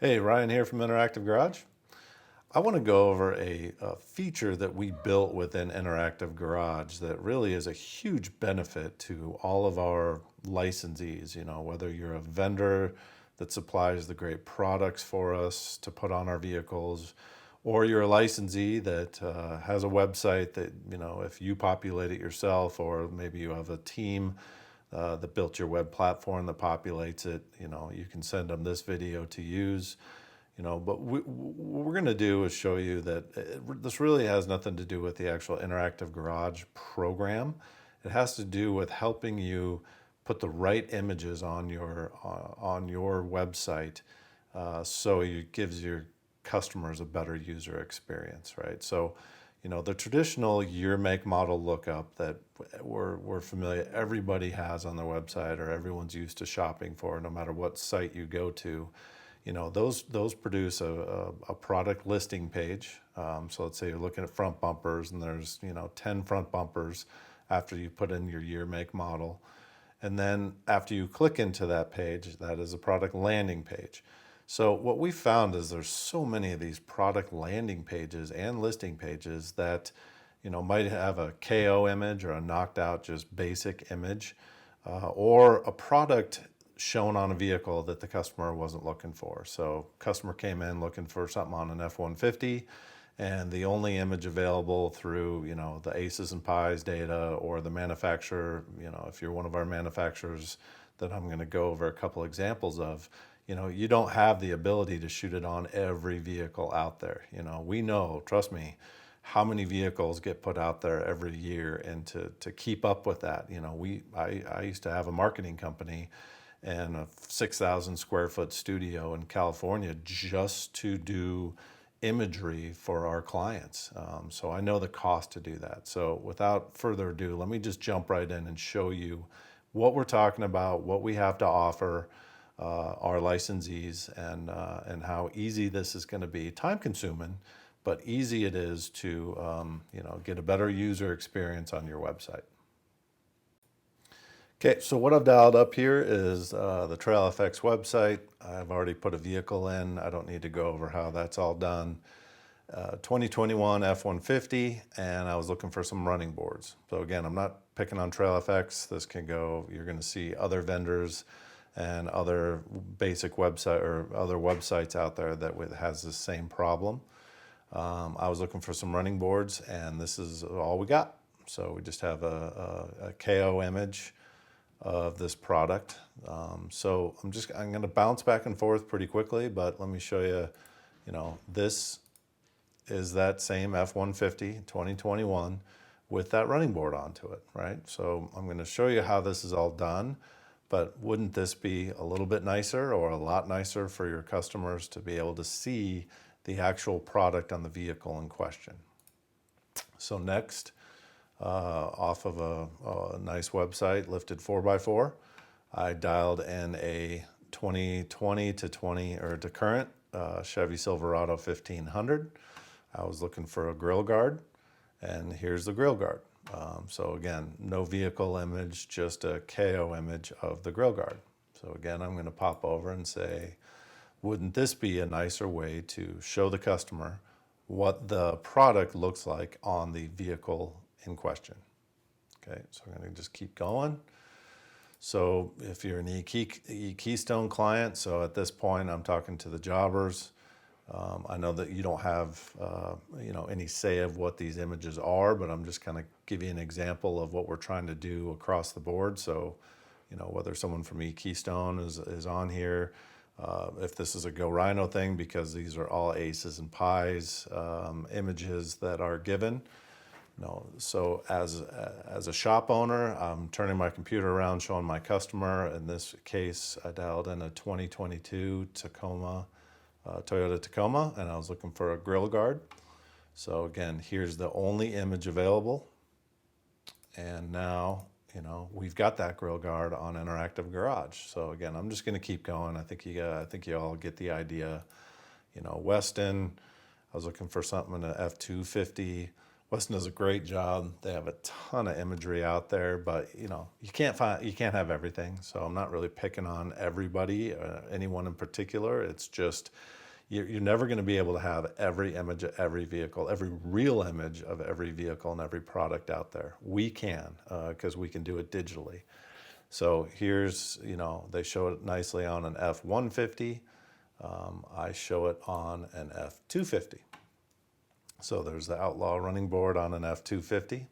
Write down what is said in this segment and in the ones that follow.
Hey, Ryan here from Interactive Garage. I want to go over a feature that we built within Interactive Garage that really is a huge benefit to all of our licensees. You know, whether you're a vendor that supplies the great products for us to put on our vehicles, or you're a licensee that has a website that, you know, if you populate it yourself, or maybe you have a team that built your web platform that populates it, you know, you can send them this video to use. You know, but what we're going to do is show you that this really has nothing to do with the actual Interactive Garage program. It has to do with helping you put the right images on your website, so it gives your customers a better user experience, right? So, you know, the traditional year, make, model lookup that we're familiar, everybody has on their website, or everyone's used to shopping for, no matter what site you go to. You know, those produce a product listing page. So let's say you're looking at front bumpers and there's, you know, 10 front bumpers after you put in your year, make, model. And then after you click into that page, that is a product landing page. So what we found is there's so many of these product landing pages and listing pages that, you know, might have a KO image or a knocked out just basic image, or a product shown on a vehicle that the customer wasn't looking for. So customer came in looking for something on an F-150, and the only image available through, you know, the Aces and Pies data or the manufacturer, you know, if you're one of our manufacturers that I'm going to go over a couple examples of, you know, you don't have the ability to shoot it on every vehicle out there. You know, we know, trust me, how many vehicles get put out there every year, and to keep up with that, you know, I used to have a marketing company and a 6,000 square foot studio in California just to do imagery for our clients. So I know the cost to do that. So without further ado, let me just jump right in and show you what we're talking about, what we have to offer our licensees, and how easy this is going to be. Time consuming, but easy it is to you know, get a better user experience on your website. Okay, so what I've dialed up here is the TrailFX website. I've already put a vehicle in. I don't need to go over how that's all done. 2021 F-150, and I was looking for some running boards. So again, I'm not picking on TrailFX. This can go, you're going to see other vendors and other basic website or other websites out there that has the same problem. I was looking for some running boards, and this is all we got. So we just have a KO image of this product. So I'm going to bounce back and forth pretty quickly, but let me show you, you know, this is that same F-150 2021 with that running board onto it, right? So I'm going to show you how this is all done, but wouldn't this be a little bit nicer, or a lot nicer, for your customers to be able to see the actual product on the vehicle in question? So next, off of a nice website, Lifted 4x4, I dialed in a 2020 to current Chevy Silverado 1500. I was looking for a grill guard, and here's the grill guard. So again, no vehicle image, just a KO image of the grill guard. So again, I'm going to pop over and say, wouldn't this be a nicer way to show the customer what the product looks like on the vehicle in question? Okay, so I'm going to just keep going. So if you're an eKeystone client, so at this point I'm talking to the jobbers. I know that you don't have you know, any say of what these images are, but I'm just kind of giving you an example of what we're trying to do across the board. So, you know, whether someone from eKeystone is on here, if this is a Go Rhino thing, because these are all Aces and Pies images that are given. No, so as a shop owner, I'm turning my computer around, showing my customer. In this case, I dialed in a 2022 Tacoma, Toyota Tacoma, and I was looking for a grill guard. So again, here's the only image available. And now, you know, we've got that grill guard on Interactive Garage. So again, I'm just going to keep going. I think you all get the idea. You know, Weston, I was looking for something in an F-250 Weston does a great job. They have a ton of imagery out there, but you can't have everything. So I'm not really picking on everybody, anyone in particular. It's just you're never going to be able to have every image of every vehicle, every real image of every vehicle and every product out there. We can, because we can do it digitally. So here's, they show it nicely on an F-150. I show it on an F-250. So there's the Outlaw running board on an F-250.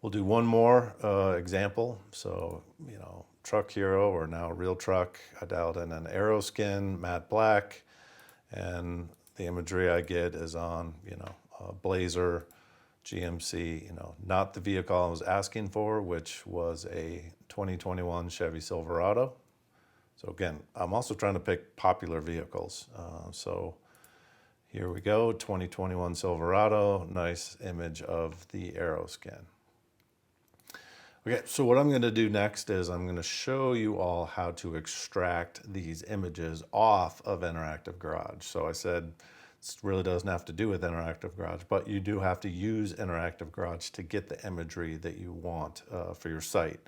We'll do one more example. So, Truck Hero, or now Real Truck, I dialed in an Aeroskin matte black, and the imagery I get is on, a Blazer, GMC, not the vehicle I was asking for, which was a 2021 Chevy Silverado. So again, I'm also trying to pick popular vehicles. So here we go, 2021 Silverado, nice image of the Aeroskin. Okay, so what I'm going to do next is I'm going to show you all how to extract these images off of Interactive Garage. So I said this really doesn't have to do with Interactive Garage, but you do have to use Interactive Garage to get the imagery that you want for your site.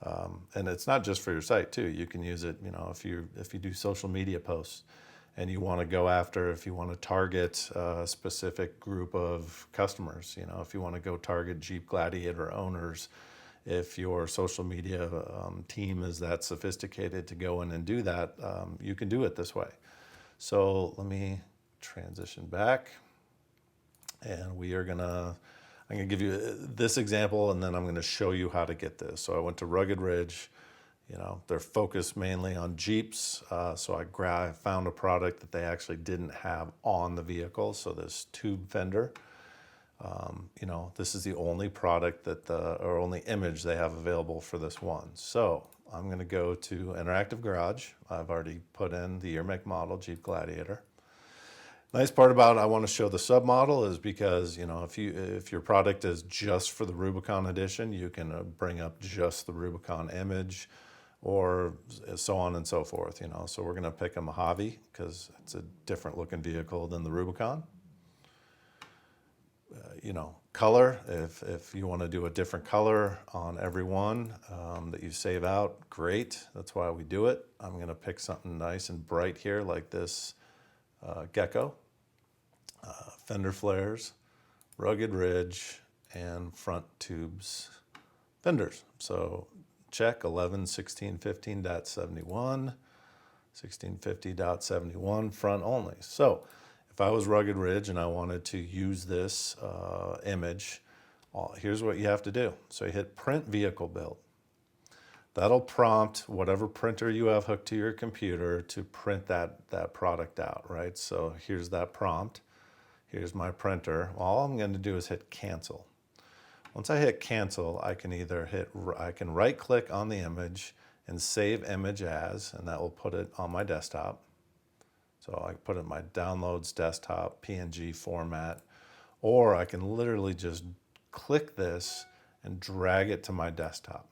And it's not just for your site too. You can use it, if you do social media posts and you want to go after, if you want to target a specific group of customers, if you want to go target Jeep Gladiator owners, if your social media team is that sophisticated to go in and do that, you can do it this way. So let me transition back, and I'm going to give you this example, and then I'm going to show you how to get this. So I went to Rugged Ridge. They're focused mainly on Jeeps. So I found a product that they actually didn't have on the vehicle. So this tube fender, this is the only product or only image they have available for this one. So I'm going to go to Interactive Garage. I've already put in the year, make, model Jeep Gladiator. Nice part about I want to show the submodel is because, if your product is just for the Rubicon edition, you can bring up just the Rubicon image, or so on and so forth, So we're going to pick a Mojave because it's a different looking vehicle than the Rubicon. Color, if you want to do a different color on every one that you save out, great. That's why we do it. I'm going to pick something nice and bright here, like this Gecko, fender flares, Rugged Ridge, and front tubes fenders. So check 11.16.15.71, 1650.71 front only. So if I was Rugged Ridge and I wanted to use this image, here's what you have to do. So you hit print vehicle build. That'll prompt whatever printer you have hooked to your computer to print that product out, right? So here's that prompt. Here's my printer. All I'm going to do is hit cancel. Once I hit cancel, I can right click on the image and save image as, and that will put it on my desktop. So I put it in my downloads desktop PNG format, or I can literally just click this and drag it to my desktop.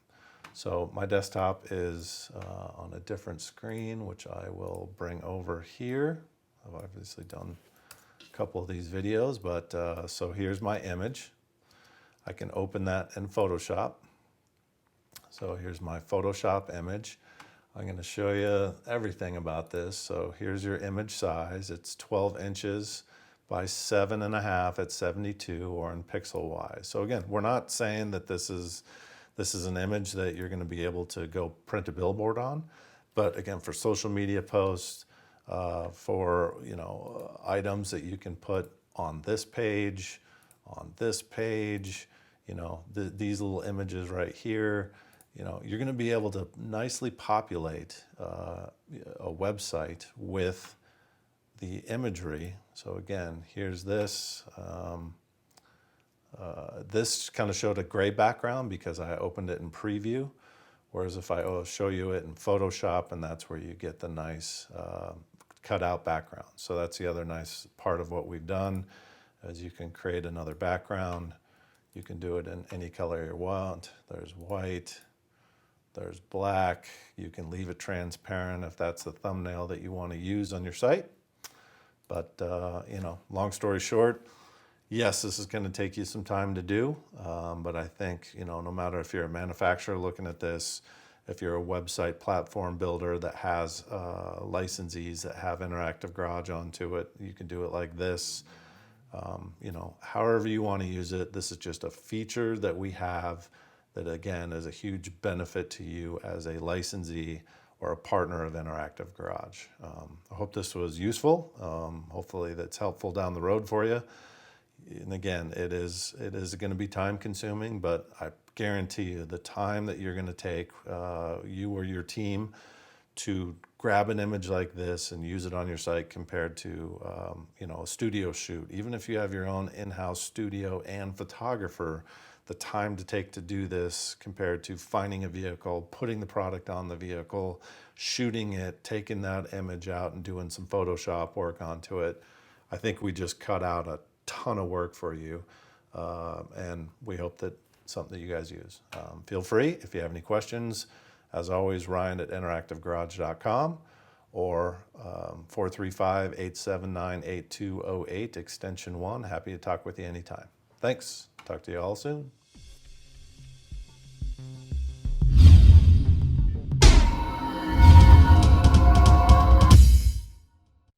So my desktop is on a different screen, which I will bring over here. I've obviously done a couple of these videos, but so here's my image. I can open that in Photoshop. So here's my Photoshop image. I'm going to show you everything about this. So here's your image size. It's 12 inches by 7.5 at 72, or in pixel wise. So again, we're not saying that this is an image that you're going to be able to go print a billboard on, but again, for social media posts, for items that you can put on this page, these little images right here. You're going to be able to nicely populate a website with the imagery. So again, here's this. This kind of showed a gray background because I opened it in preview, whereas if I show you it in Photoshop, and that's where you get the nice cutout background. So that's the other nice part of what we've done, is you can create another background. You can do it in any color you want. There's white. There's black. You can leave it transparent if that's the thumbnail that you want to use on your site. But, long story short, Yes, this is going to take you some time to do, but I think, no matter if you're a manufacturer looking at this, if you're a website platform builder that has licensees that have Interactive Garage onto it, you can do it like this. However you want to use it, this is just a feature that we have that, again, is a huge benefit to you as a licensee or a partner of Interactive Garage. I hope this was useful. Hopefully that's helpful down the road for you. And again, it is going to be time consuming, but I guarantee you the time that you're going to take, you or your team, to grab an image like this and use it on your site compared to a studio shoot. Even if you have your own in-house studio and photographer, the time to take to do this compared to finding a vehicle, putting the product on the vehicle, shooting it, taking that image out and doing some Photoshop work onto it, I think we just cut out a ton of work for you, and we hope that something that you guys use. Feel free, if you have any questions, as always, Ryan at interactivegarage.com or 435-879-8208, extension 1. Happy to talk with you anytime. Thanks. Talk to you all soon.